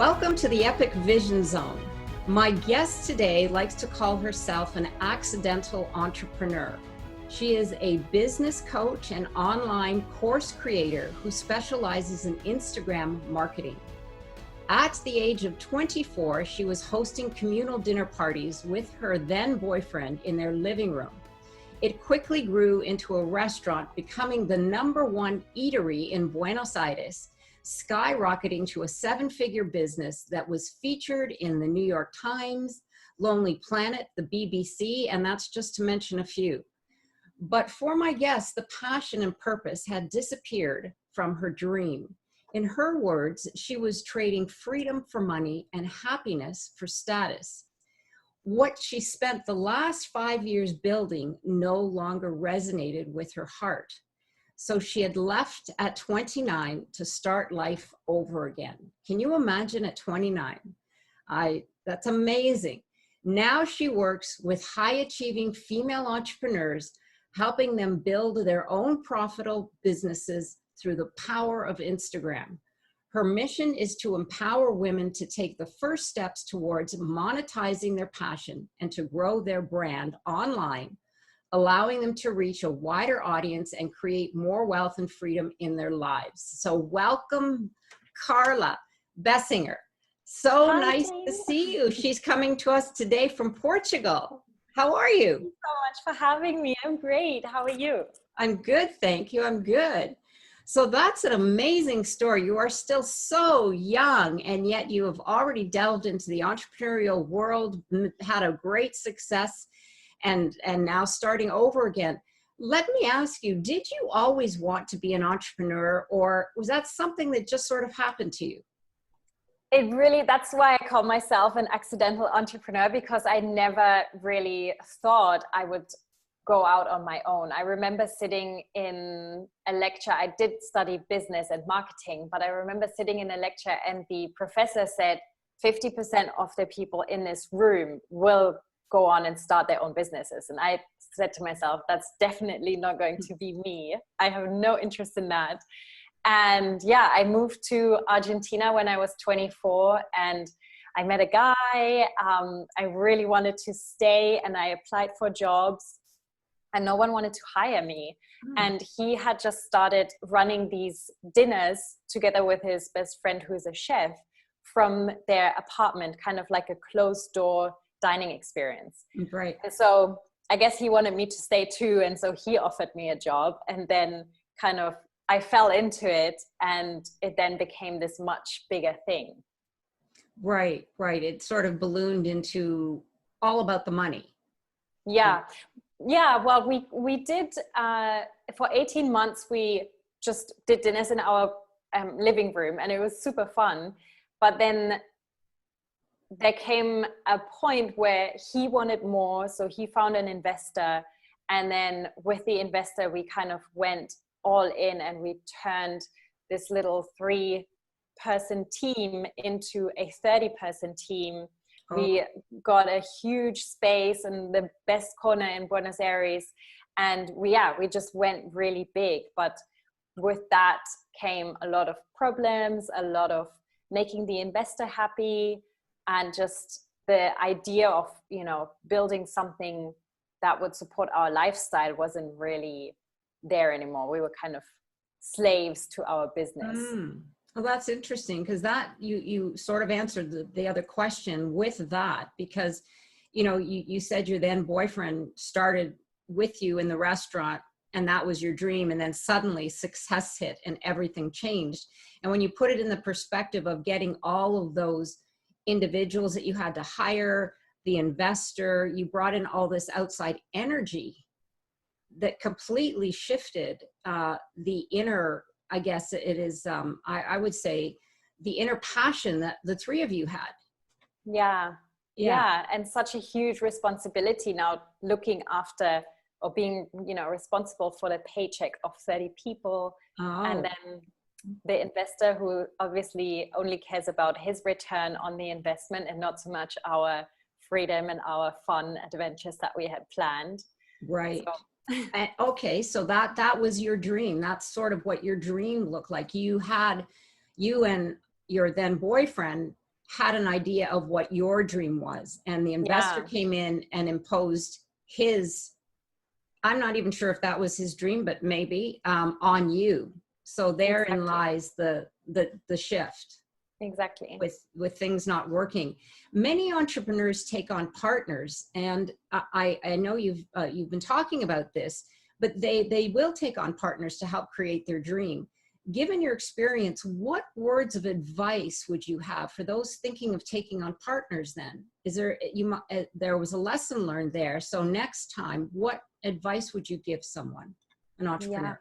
Welcome to the Epic Vision Zone. My guest today likes to call herself an accidental entrepreneur. She is a business coach and online course creator who specializes in Instagram marketing. At the age of 24, she was hosting communal dinner parties with her then boyfriend in their living room. It quickly grew into a restaurant, becoming the #1 eatery in Buenos Aires, skyrocketing to a 7-figure business that was featured in the New York Times, Lonely Planet, the BBC, and that's just to mention a few. But for my guest, the passion and purpose had disappeared from her dream. In her words, she was trading freedom for money and happiness for status. What she spent the last 5 years building no longer resonated with her heart. So she had left at 29 to start life over again. Can you imagine at 29? That's amazing. Now she works with high-achieving female entrepreneurs, helping them build their own profitable businesses through the power of Instagram. Her mission is to empower women to take the first steps towards monetizing their passion and to grow their brand online, allowing them to reach a wider audience and create more wealth and freedom in their lives. So welcome, Carla Biesinger. So Hi, nice Jane. to see you. She's coming to us today from Portugal. How are you? Thank you so much for having me. I'm great. How are you? I'm good, thank you. I'm good. So that's an amazing story. You are still so young, and yet you have already delved into the entrepreneurial world, had a great success, and now starting over again. Let me ask you, did you always want to be an entrepreneur, or was that something that just sort of happened to you? That's why I call myself an accidental entrepreneur, because I never really thought I would go out on my own. I remember sitting in a lecture. I did study business and marketing, but I remember sitting in a lecture and the professor said 50% of the people in this room will go on and start their own businesses. And I said to myself, that's definitely not going to be me. I have no interest in that. And yeah, I moved to Argentina when I was 24, and I met a guy. I really wanted to stay, and I applied for jobs, and no one wanted to hire me. And he had just started running these dinners together with his best friend, who is a chef, from their apartment, kind of like a closed door dining experience. Right. And so I guess he wanted me to stay too. And so he offered me a job, and then kind of I fell into it, and it then became this much bigger thing. Right. It sort of ballooned into all about the money. Yeah. Well, we did, for 18 months, we just did dinners in our living room, and it was super fun. But then there came a point where he wanted more. So he found an investor, and then with the investor, we kind of went all in, and we turned this little 3-person team into a 30-person team. We got a huge space in the best corner in Buenos Aires, and we just went really big. But with that came a lot of problems, a lot of making the investor happy, and just the idea of, building something that would support our lifestyle wasn't really there anymore. We were kind of slaves to our business. Well, that's interesting, because that you sort of answered the other question with that, because you said your then boyfriend started with you in the restaurant, and that was your dream, and then suddenly success hit and everything changed. And when you put it in the perspective of getting all of those individuals that you had to hire, the investor, you brought in all this outside energy that completely shifted the inner, I guess it is, I would say, the inner passion that the three of you had. Yeah. And such a huge responsibility now, looking after or being, responsible for the paycheck of 30 people. And then the investor, who obviously only cares about his return on the investment and not so much our freedom and our fun adventures that we had planned. Right. Okay, so that was your dream. That's sort of what your dream looked like. You and your then boyfriend had an idea of what your dream was, and the investor Yeah. came in and imposed his, I'm not even sure if that was his dream, but maybe, on you. So therein Exactly. lies the shift Exactly. with things not working. Many entrepreneurs take on partners, and I know you've been talking about this, but they will take on partners to help create their dream. Given your experience, what words of advice would you have for those thinking of taking on partners? Then is there, there was a lesson learned there, so next time, what advice would you give someone, an Yeah. entrepreneur?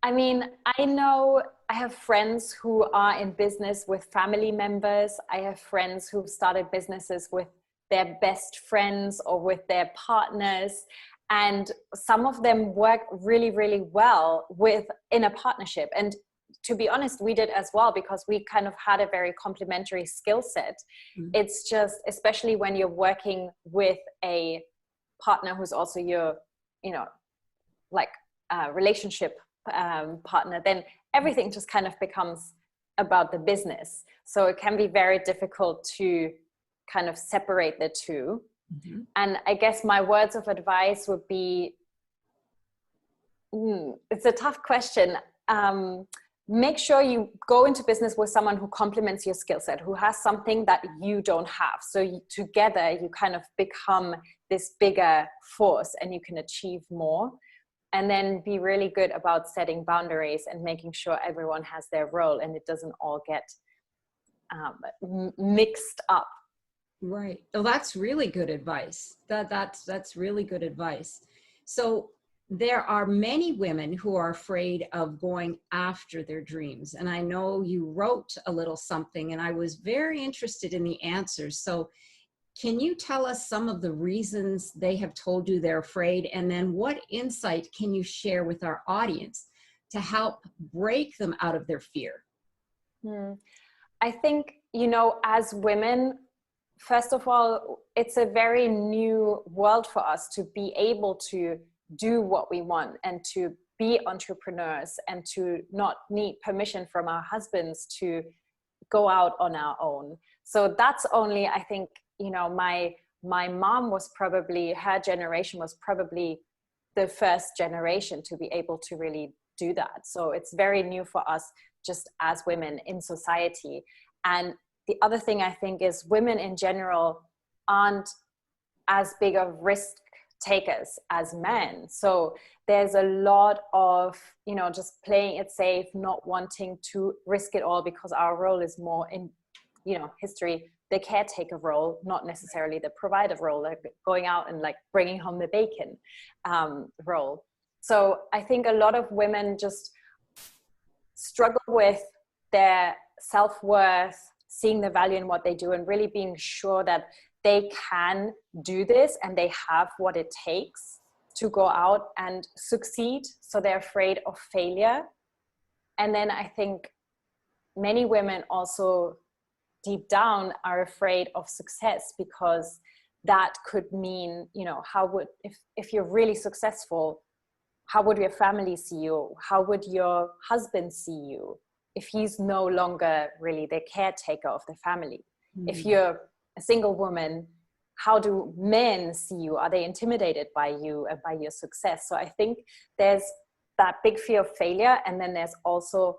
I mean, I know I have friends who are in business with family members. I have friends who've started businesses with their best friends or with their partners. And some of them work really, really well in a partnership. And to be honest, we did as well, because we kind of had a very complementary skill set. Mm-hmm. It's just, especially when you're working with a partner who's also your, like relationship partner, then everything just kind of becomes about the business. So it can be very difficult to kind of separate the two. Mm-hmm. And I guess my words of advice would be, it's a tough question. Make sure you go into business with someone who complements your skill set, who has something that you don't have. So together you kind of become this bigger force and you can achieve more. And then be really good about setting boundaries and making sure everyone has their role and it doesn't all get mixed up. Right. Well, that's really good advice. That's really good advice. So there are many women who are afraid of going after their dreams. And I know you wrote a little something, and I was very interested in the answers. So can you tell us some of the reasons they have told you they're afraid? And then what insight can you share with our audience to help break them out of their fear? I think, as women, first of all, it's a very new world for us to be able to do what we want and to be entrepreneurs and to not need permission from our husbands to go out on our own. So that's only, I think, my mom was probably, her generation was probably the first generation to be able to really do that. So it's very new for us just as women in society. And the other thing I think is women in general aren't as big of risk takers as men. So there's a lot of, just playing it safe, not wanting to risk it all, because our role is more in, history, the caretaker role, not necessarily the provider role, like going out and like bringing home the bacon role. So I think a lot of women just struggle with their self-worth, seeing the value in what they do, and really being sure that they can do this and they have what it takes to go out and succeed. So they're afraid of failure. And then I think many women also deep down are afraid of success, because that could mean, how would, if you're really successful, how would your family see you? How would your husband see you if he's no longer really the caretaker of the family? Mm-hmm. If you're a single woman, how do men see you? Are they intimidated by you and by your success? So I think there's that big fear of failure. And then there's also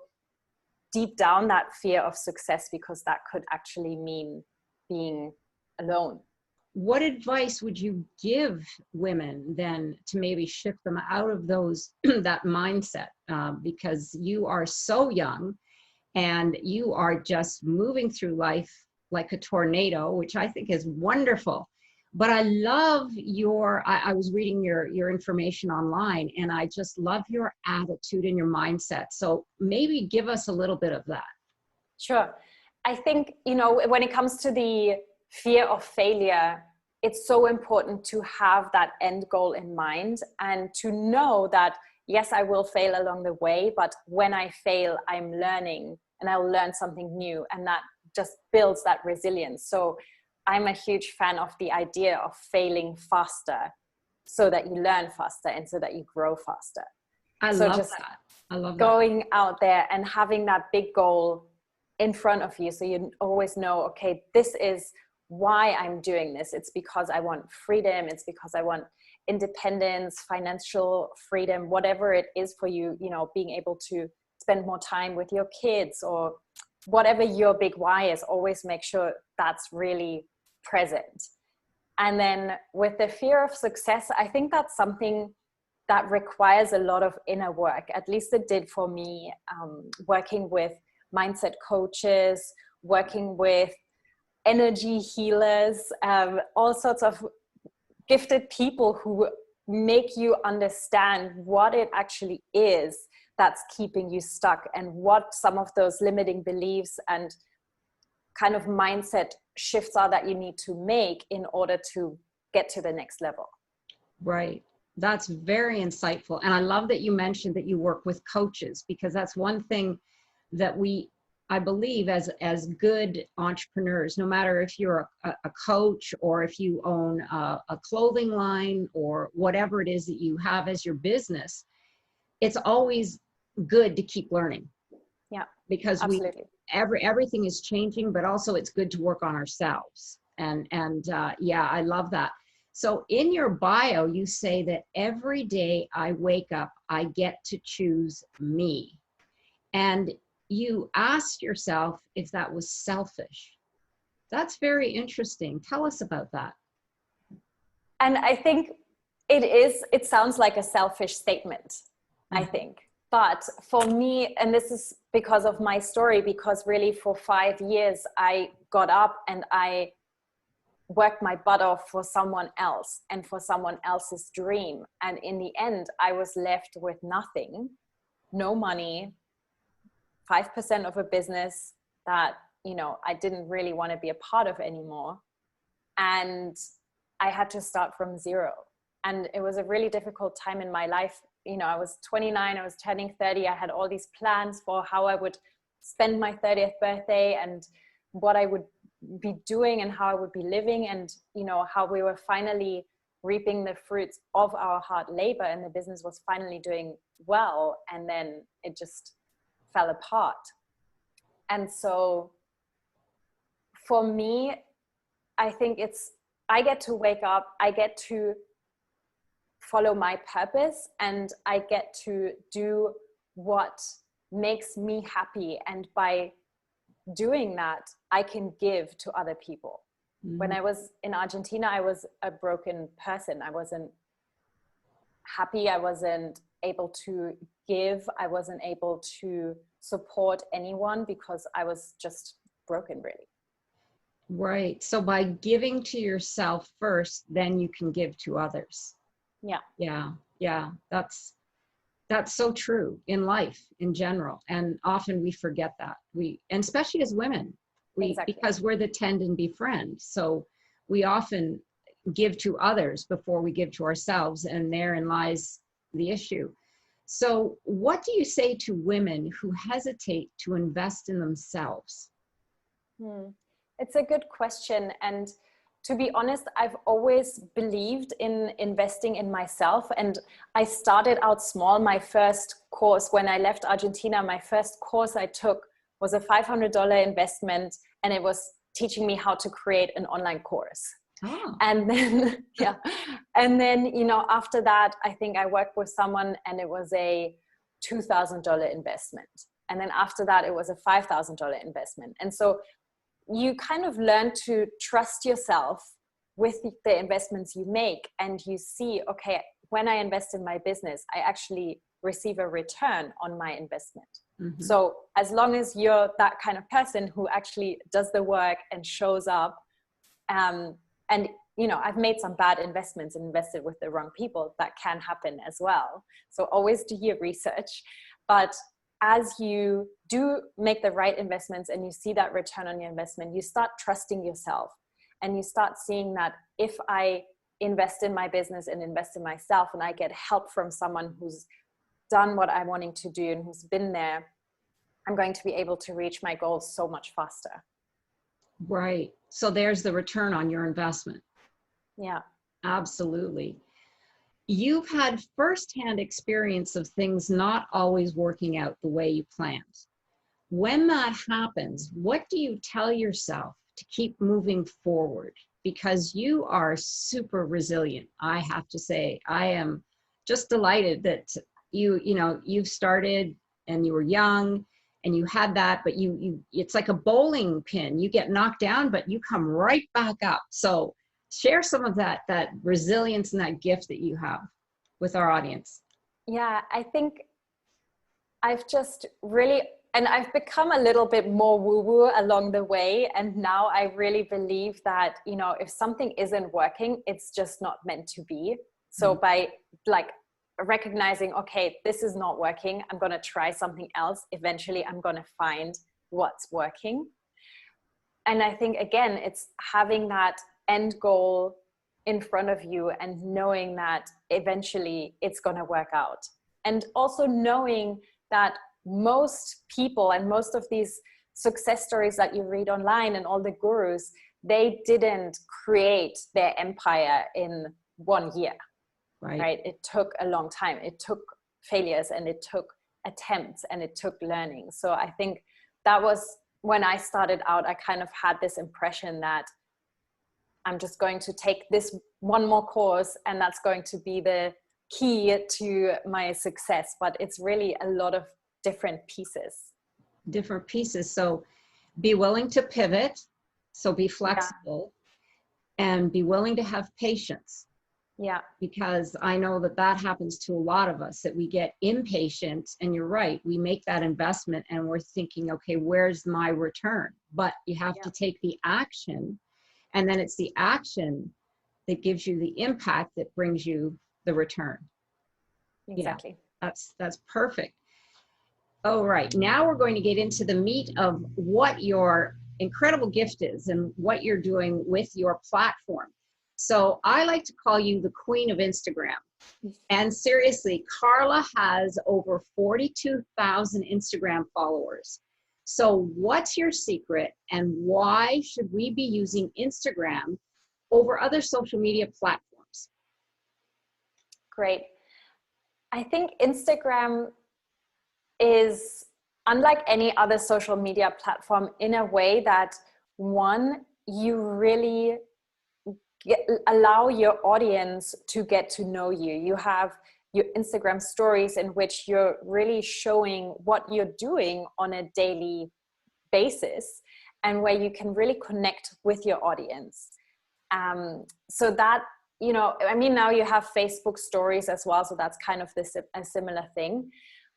deep down that fear of success, because that could actually mean being alone. What advice would you give women then to maybe shift them out of that mindset? Because you are so young and you are just moving through life like a tornado, which I think is wonderful. But I love I was reading your information online, and I just love your attitude and your mindset. So maybe give us a little bit of that. Sure. I think, when it comes to the fear of failure, it's so important to have that end goal in mind and to know that, yes, I will fail along the way, but when I fail, I'm learning and I'll learn something new, and that just builds that resilience. So I'm a huge fan of the idea of failing faster so that you learn faster and so that you grow faster. I love that. Going out there and having that big goal in front of you. So you always know, okay, this is why I'm doing this. It's because I want freedom. It's because I want independence, financial freedom, whatever it is for you, you know, being able to spend more time with your kids or whatever your big why is, always make sure that's really present. And then with the fear of success, I think that's something that requires a lot of inner work. At least it did for me, working with mindset coaches, working with energy healers, all sorts of gifted people who make you understand what it actually is that's keeping you stuck and what some of those limiting beliefs and kind of mindset shifts are that you need to make in order to get to the next level. Right. That's very insightful. And I love that you mentioned that you work with coaches, because that's one thing that I believe as good entrepreneurs, no matter if you're a coach or if you own a clothing line or whatever it is that you have as your business, it's always good to keep learning. Yeah, because absolutely. Everything is changing, but also it's good to work on ourselves. And yeah, I love that. So in your bio, you say that every day I wake up, I get to choose me. And you asked yourself if that was selfish. That's very interesting. Tell us about that. And I think it sounds like a selfish statement, I think. But for me, and this is because of my story, because really for 5 years, I got up and I worked my butt off for someone else and for someone else's dream. And in the end, I was left with nothing, no money, 5% of a business that, you know, I didn't really want to be a part of anymore. And I had to start from zero. And it was a really difficult time in my life. You know, I was 29, I was turning 30. I had all these plans for how I would spend my 30th birthday and what I would be doing and how I would be living, and, you know, how we were finally reaping the fruits of our hard labor and the business was finally doing well. And then it just fell apart. And so for me, I think I get to wake up, I get to follow my purpose, and I get to do what makes me happy. And by doing that, I can give to other people. Mm-hmm. When I was in Argentina, I was a broken person. I wasn't happy. I wasn't able to give. I wasn't able to support anyone because I was just broken, really. Right. So by giving to yourself first, then you can give to others. Yeah. Yeah. Yeah. That's so true in life in general. And often we forget that. And especially as women, exactly. Because we're the tend and befriend. So we often give to others before we give to ourselves. And therein lies the issue. So what do you say to women who hesitate to invest in themselves? It's a good question. And to be honest, I've always believed in investing in myself. And I started out small. My first course, when I left Argentina, my first course I took was a $500 investment. And it was teaching me how to create an online course. Oh. And then, yeah. And then, you know, after that, I think I worked with someone and it was a $2,000 investment. And then after that, it was a $5,000 investment. And so you kind of learn to trust yourself with the investments you make, and you see, okay, when I invest in my business, I actually receive a return on my investment. Mm-hmm. So as long as you're that kind of person who actually does the work and shows up, and, you know, I've made some bad investments and invested with the wrong people. That can happen as well. So always do your research. But as you do make the right investments and you see that return on your investment, you start trusting yourself, and you start seeing that if I invest in my business and invest in myself and I get help from someone who's done what I'm wanting to do and who's been there, I'm going to be able to reach my goals so much faster. Right. So there's the return on your investment. Yeah. Absolutely. You've had firsthand experience of things not always working out the way you planned. when that happens, what do you tell yourself to keep moving forward? Because you are super resilient. I have to say, I am just delighted that you've started and you were young and you had that, but it's like a bowling pin. You get knocked down, but you come right back up. So share some of that resilience and that gift that you have with our audience. Yeah, I think I've just really, and I've become a little bit more woo-woo along the way. And now I really believe that, if something isn't working, it's just not meant to be. So by like recognizing, okay, this is not working, I'm going to try something else. Eventually I'm going to find what's working. And I think, again, it's having that end goal in front of you and knowing that eventually it's going to work out. And also knowing that most people and most of these success stories that you read online and all the gurus, they didn't create their empire in 1 year, right? It took a long time. It took failures and it took attempts and it took learning. So I think that was when I started out, I kind of had this impression that I'm just going to take this one more course and that's going to be the key to my success. But it's really a lot of different pieces. So be willing to pivot. So be flexible and be willing to have patience. Yeah. Because I know that happens to a lot of us, that we get impatient, and you're right, we make that investment and we're thinking, okay, where's my return? But you have to take the action, and then it's the action that gives you the impact that brings you the return. Exactly. Yeah, that's perfect. All right, now we're going to get into the meat of what your incredible gift is and what you're doing with your platform. So I like to call you the queen of Instagram. And seriously, Carla has over 42,000 Instagram followers. So what's your secret, and why should we be using Instagram over other social media platforms? Great. I think Instagram is unlike any other social media platform in a way that, one, you really allow your audience to get to know you. You have your Instagram stories in which you're really showing what you're doing on a daily basis, and where you can really connect with your audience. So that, now you have Facebook stories as well. So that's kind of a similar thing.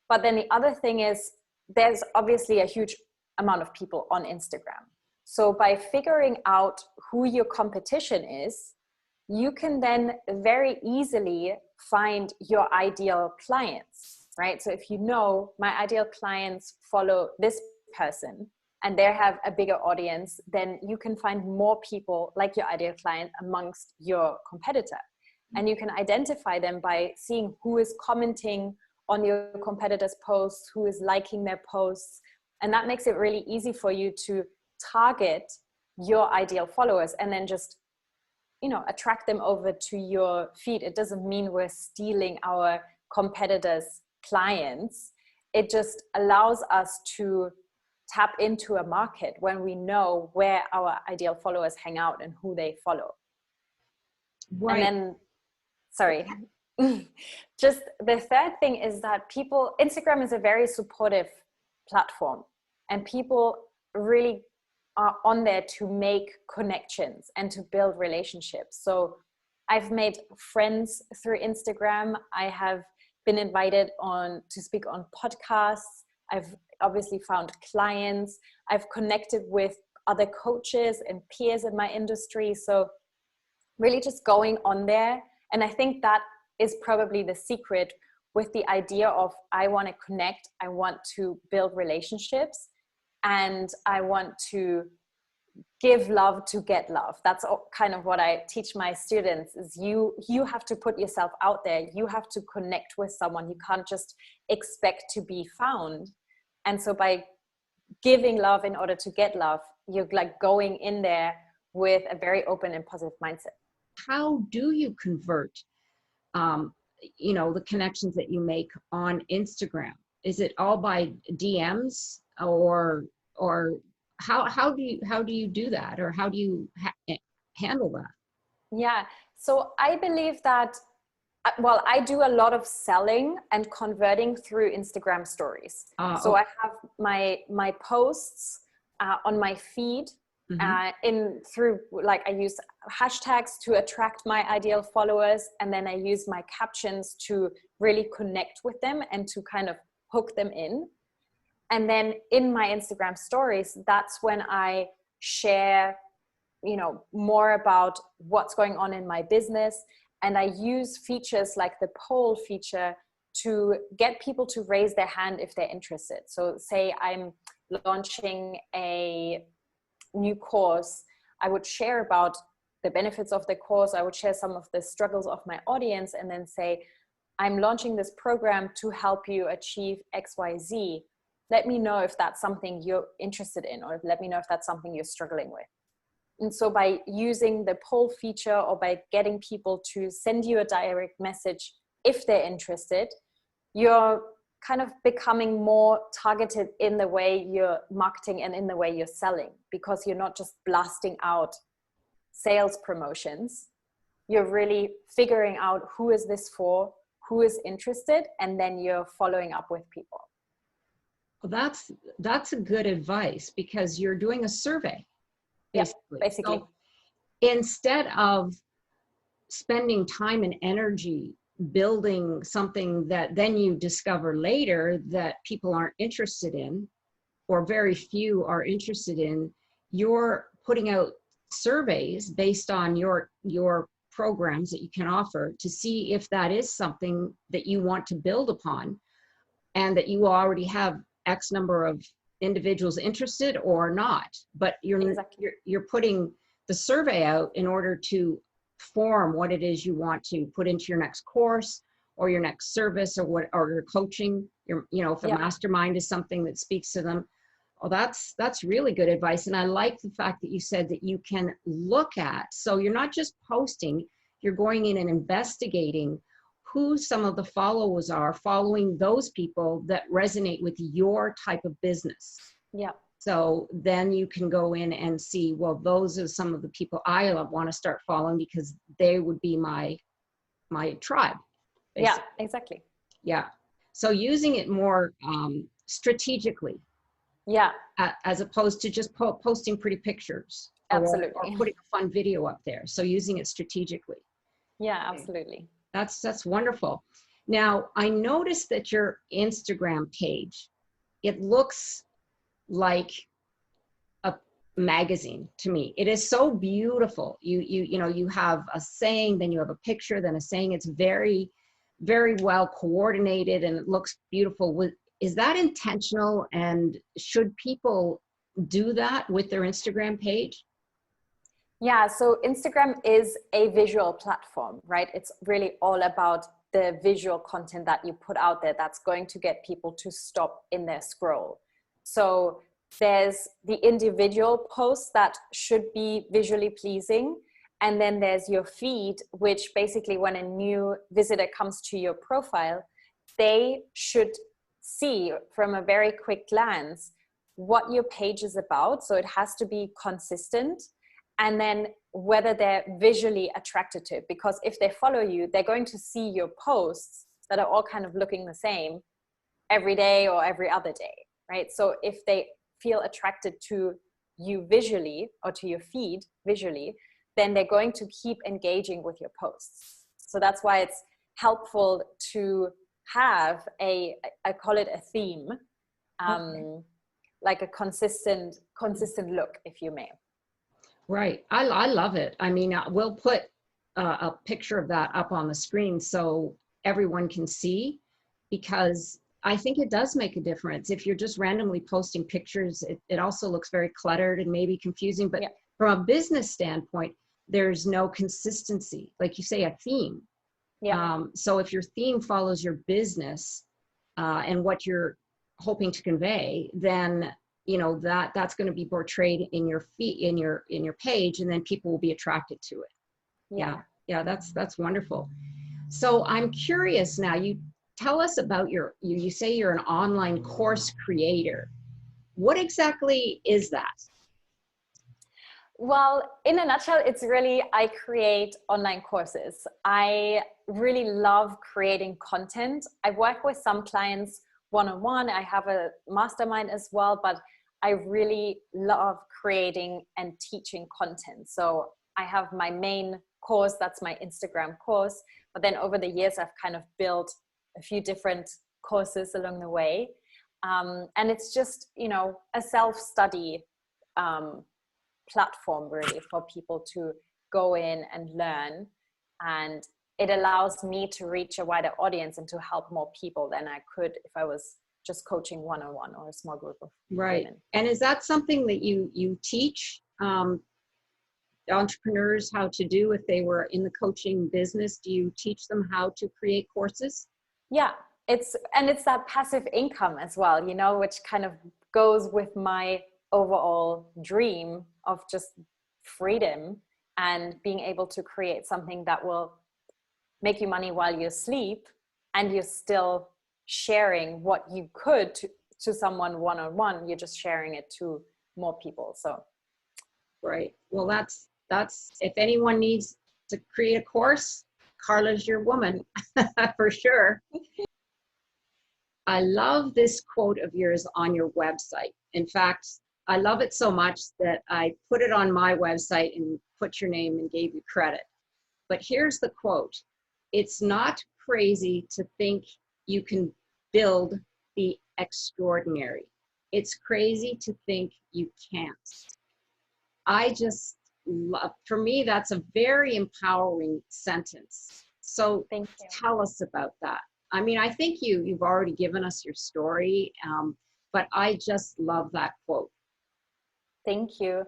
But then the other thing is, there's obviously a huge amount of people on Instagram. So by figuring out who your competition is, you can then very easily find your ideal clients, right? So if my ideal clients follow this person and they have a bigger audience, then you can find more people like your ideal client amongst your competitor. And you can identify them by seeing who is commenting on your competitors' posts, who is liking their posts. And that makes it really easy for you to target your ideal followers and then just, attract them over to your feed. It doesn't mean we're stealing our competitors' clients. It just allows us to tap into a market when we know where our ideal followers hang out and who they follow. Right. And then, sorry, just the third thing is that Instagram is a very supportive platform, and people really are on there to make connections and to build relationships. So I've made friends through Instagram. I have been invited to speak on podcasts. I've obviously found clients. I've connected with other coaches and peers in my industry. So really just going on there. And I think that is probably the secret, with the idea of, I want to connect, I want to build relationships, and I want to give love to get love. That's kind of what I teach my students, is you have to put yourself out there. You have to connect with someone. You can't just expect to be found. And so by giving love in order to get love, you're like going in there with a very open and positive mindset. How do you convert, the connections that you make on Instagram? Is it all by DMs? or how do you do that, or how do you handle that? Yeah. So I believe that, well, I do a lot of selling and converting through Instagram stories. So Okay. I have my posts on my feed, through, like, I use hashtags to attract my ideal followers, and then I use my captions to really connect with them and to kind of hook them in. And then in my Instagram stories, that's when I share, you know, more about what's going on in my business. And I use features like the poll feature to get people to raise their hand if they're interested. So say I'm launching a new course, I would share about the benefits of the course. I would share some of the struggles of my audience, and then say, I'm launching this program to help you achieve XYZ. Let me know if that's something you're interested in, or let me know if that's something you're struggling with. And so by using the poll feature, or by getting people to send you a direct message if they're interested, you're kind of becoming more targeted in the way you're marketing and in the way you're selling, because you're not just blasting out sales promotions. You're really figuring out who is this for, who is interested, and then you're following up with people. Well, that's a good advice, because you're doing a survey, basically. Yeah, basically. So instead of spending time and energy building something that then you discover later that people aren't interested in, or very few are interested in, you're putting out surveys based on your programs that you can offer to see if that is something that you want to build upon, and that you already have X number of individuals interested or not. But you're putting the survey out in order to form what it is you want to put into your next course, or your next service, or your coaching. If a mastermind is something that speaks to them. Well, that's really good advice. And I like the fact that you said that you can look at, so you're not just posting, you're going in and investigating who some of the followers are, following those people that resonate with your type of business. Yeah. So then you can go in and see, well, those are some of the people I want to start following, because they would be my tribe, basically. Yeah, exactly. Yeah. So using it more strategically. Yeah. As opposed to just posting pretty pictures. Absolutely. Or putting a fun video up there. So using it strategically. Yeah, absolutely. That's wonderful. Now, I noticed that your Instagram page, it looks like a magazine to me. It is so beautiful. You have a saying, then you have a picture, then a saying. It's very, very well coordinated, and it looks beautiful. Is that intentional, and should people do that with their Instagram page? Yeah, so Instagram is a visual platform, right? It's really all about the visual content that you put out there that's going to get people to stop in their scroll. So there's the individual posts that should be visually pleasing. And then there's your feed, which basically, when a new visitor comes to your profile, they should see from a very quick glance what your page is about. So it has to be consistent. And then whether they're visually attracted to it, because if they follow you, they're going to see your posts that are all kind of looking the same every day or every other day, right? So if they feel attracted to you visually, or to your feed visually, then they're going to keep engaging with your posts. So that's why it's helpful to have I call it a theme, like a consistent look, if you may. Right. I love it. I mean, we'll put a picture of that up on the screen so everyone can see, because I think it does make a difference. If you're just randomly posting pictures, it also looks very cluttered and maybe confusing. But from a business standpoint, there's no consistency. Like you say, a theme. Yeah. So if your theme follows your business and what you're hoping to convey, then that's going to be portrayed in your feed, in your page, and then people will be attracted to it. Yeah, that's wonderful. So I'm curious now, you tell us about you say you're an online course creator. What exactly is that? Well, in a nutshell, it's really, I create online courses. I really love creating content. I work with some clients one-on-one. I have a mastermind as well, but I really love creating and teaching content. So I have my main course, that's my Instagram course. But then over the years, I've kind of built a few different courses along the way. And it's just, you know, a self-study platform really for people to go in and learn, and it allows me to reach a wider audience and to help more people than I could if I was just coaching one-on-one or a small group of women. And is that something that you teach entrepreneurs how to do if they were in the coaching business? Do you teach them how to create courses? Yeah, it's that passive income as well, you know, which kind of goes with my overall dream of just freedom and being able to create something that will make you money while you sleep, and you're still sharing what you could to someone one-on-one. You're just sharing it to more people. So right. Well, that's if anyone needs to create a course, Carla's your woman for sure. I love this quote of yours on your website. In fact, I love it so much that I put it on my website and put your name and gave you credit. But here's the quote. It's not crazy to think you can build the extraordinary. It's crazy to think you can't. I just love, for me, that's a very empowering sentence. So thank you. Tell us about that. I mean, I think you've already given us your story, but I just love that quote. Thank you.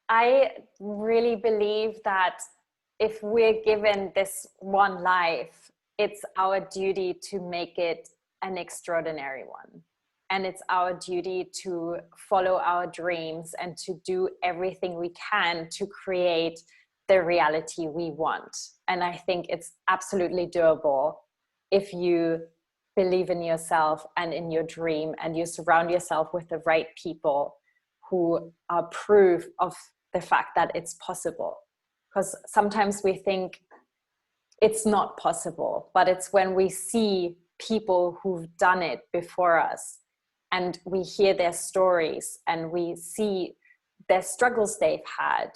I really believe that if we're given this one life, it's our duty to make it an extraordinary one. And it's our duty to follow our dreams and to do everything we can to create the reality we want. And I think it's absolutely doable if you believe in yourself and in your dream, and you surround yourself with the right people who are proof of the fact that it's possible. Because sometimes we think it's not possible, but it's when we see people who've done it before us and we hear their stories and we see their struggles they've had,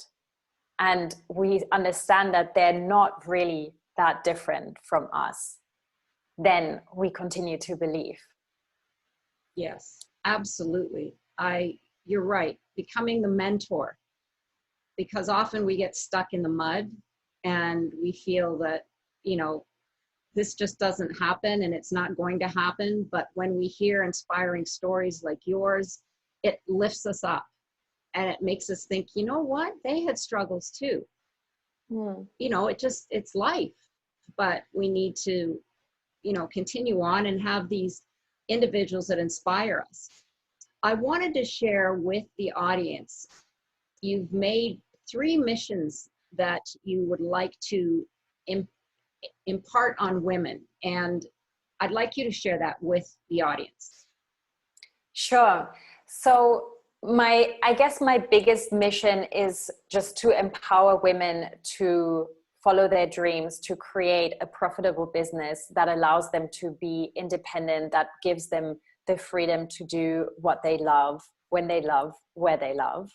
and we understand that they're not really that different from us, then we continue to believe. Yes, absolutely. You're right. Becoming the mentor, because often we get stuck in the mud and we feel that, you know, this just doesn't happen and it's not going to happen. But when we hear inspiring stories like yours, it lifts us up and it makes us think, you know what, they had struggles too. You know, it's life, but we need to, you know, continue on and have these individuals that inspire us. I wanted to share with the audience, you've made 3 missions that you would like to impart on women, and I'd like you to share that with the audience. Sure. So I guess my biggest mission is just to empower women to follow their dreams, to create a profitable business that allows them to be independent, that gives them the freedom to do what they love, when they love, where they love.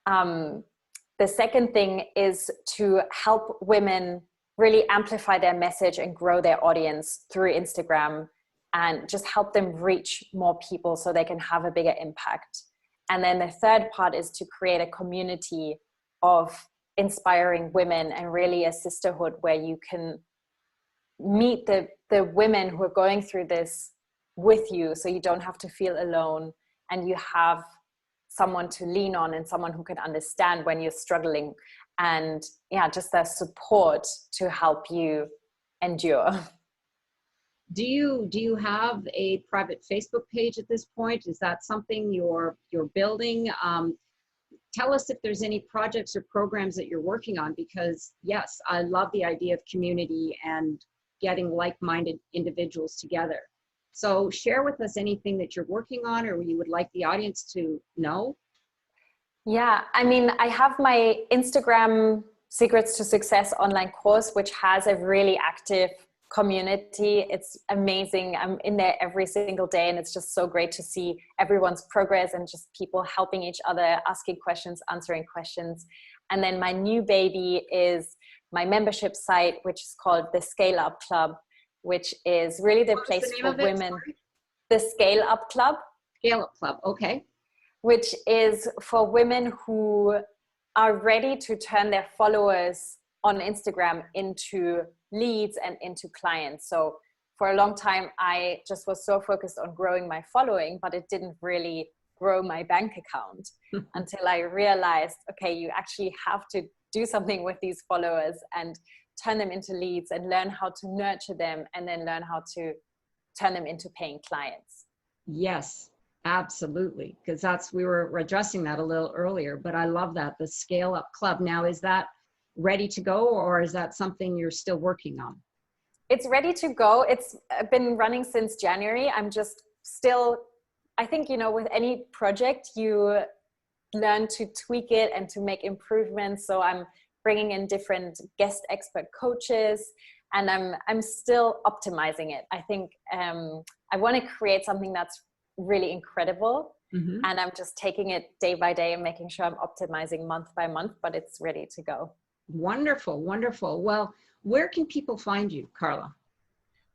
The second thing is to help women really amplify their message and grow their audience through Instagram, and just help them reach more people so they can have a bigger impact. And then the third part is to create a community of inspiring women and really a sisterhood where you can meet the women who are going through this with you, so you don't have to feel alone, and you have someone to lean on and someone who can understand when you're struggling, and yeah, just the support to help you endure. Do you have a private Facebook page at this point? Is that something you're building? Tell us if there's any projects or programs that you're working on, because yes, I love the idea of community and getting like-minded individuals together. So share with us anything that you're working on or you would like the audience to know. Yeah, I mean, I have my Instagram Secrets to Success online course, which has a really active community. It's amazing. I'm in there every single day, and it's just so great to see everyone's progress and just people helping each other, asking questions, answering questions. And then my new baby is my membership site, which is called the Scale Up Club, which is really the place for women. The Scale Up Club. Scale Up Club, okay. Which is for women who are ready to turn their followers on Instagram into leads and into clients. So for a long time, I just was so focused on growing my following, but it didn't really grow my bank account until I realized, okay, you actually have to do something with these followers and turn them into leads and learn how to nurture them and then learn how to turn them into paying clients. Yes, absolutely. Because we were addressing that a little earlier, but I love that, the Scale Up Club. Now, is that ready to go, or is that something you're still working on? It's ready to go. It's been running since January. I'm just still, I think, with any project, you learn to tweak it and to make improvements. So I'm bringing in different guest expert coaches, and I'm still optimizing it. I think I want to create something that's really incredible. Mm-hmm. And I'm just taking it day by day and making sure I'm optimizing month by month, but it's ready to go. Wonderful, wonderful. Well, where can people find you, Carla?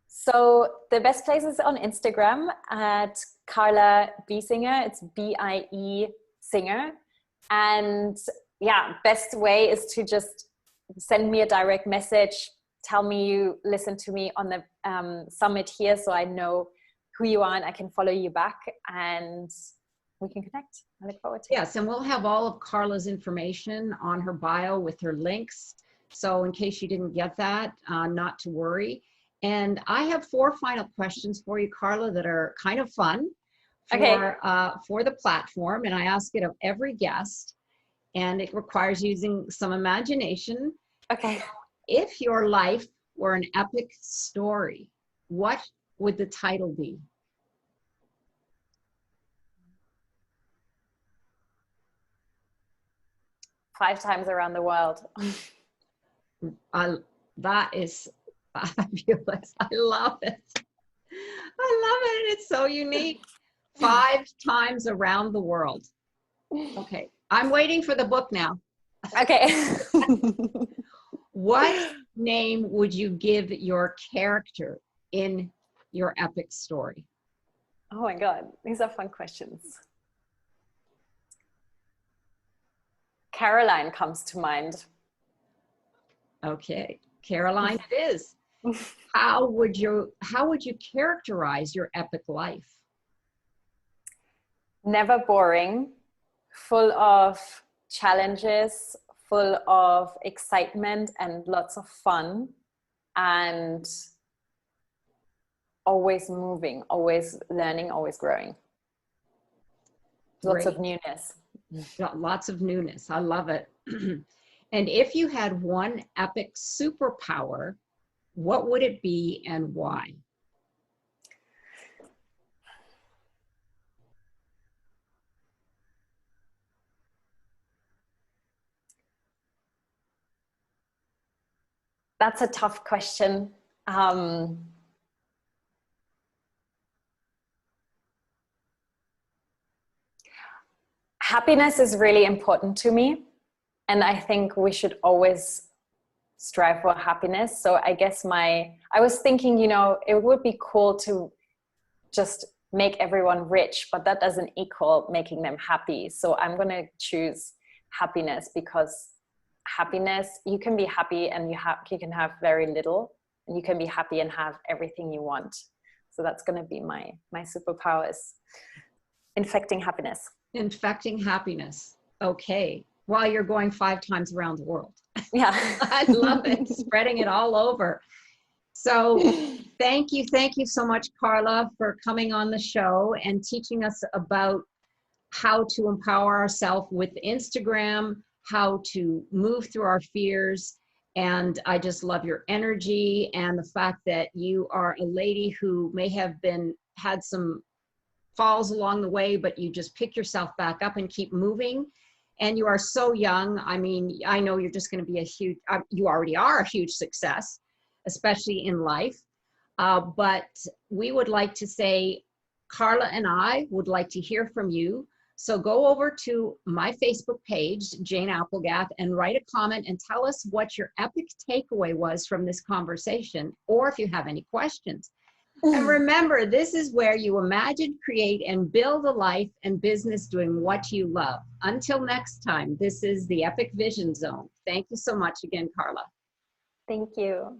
So the best place is on Instagram at Carla Biesinger. It's B-I-E Singer. And yeah, best way is to just send me a direct message. Tell me you listen to me on the summit here, so I know who you are and I can follow you back, and we can connect. I look forward to it. Yes, and we'll have all of Carla's information on her bio with her links. So in case you didn't get that, not to worry. And I have 4 final questions for you, Carla, that are kind of fun for the platform. And I ask it of every guest, and it requires using some imagination. Okay. If your life were an epic story, what would the title be? Five times around the world. That is fabulous. I love it. I love it. It's so unique. 5 times around the world. Okay. I'm waiting for the book now. Okay. What name would you give your character in your epic story? Oh my God. These are fun questions. Caroline comes to mind. Okay. Caroline it is. How would you characterize your epic life? Never boring, full of challenges, full of excitement and lots of fun, and always moving, always learning, always growing. Lots of newness. Lots of newness. I love it. And if you had one epic superpower, what would it be and why? That's a tough question. Happiness is really important to me. And I think we should always strive for happiness. So I guess I was thinking, it would be cool to just make everyone rich, but that doesn't equal making them happy. So I'm going to choose happiness, because happiness, you can be happy and you can have very little, and you can be happy and have everything you want. So that's going to be my superpower, is infecting happiness. Infecting happiness. Okay. While you're going 5 times around the world. Yeah. I love it. Spreading it all over. So thank you so much, Carla, for coming on the show and teaching us about how to empower ourselves with Instagram, how to move through our fears. And I just love your energy and the fact that you are a lady who may have been had some falls along the way, but you just pick yourself back up and keep moving. And you are so young. I mean, I know you're just going to be a huge, you already are a huge success, especially in life. But we would like to say, Carla and I would like to hear from you. So go over to my Facebook page, Jane Applegath, and write a comment and tell us what your epic takeaway was from this conversation, or if you have any questions. And remember, this is where you imagine, create, and build a life and business doing what you love. Until next time, this is the Epic Vision Zone. Thank you so much again, Carla. Thank you.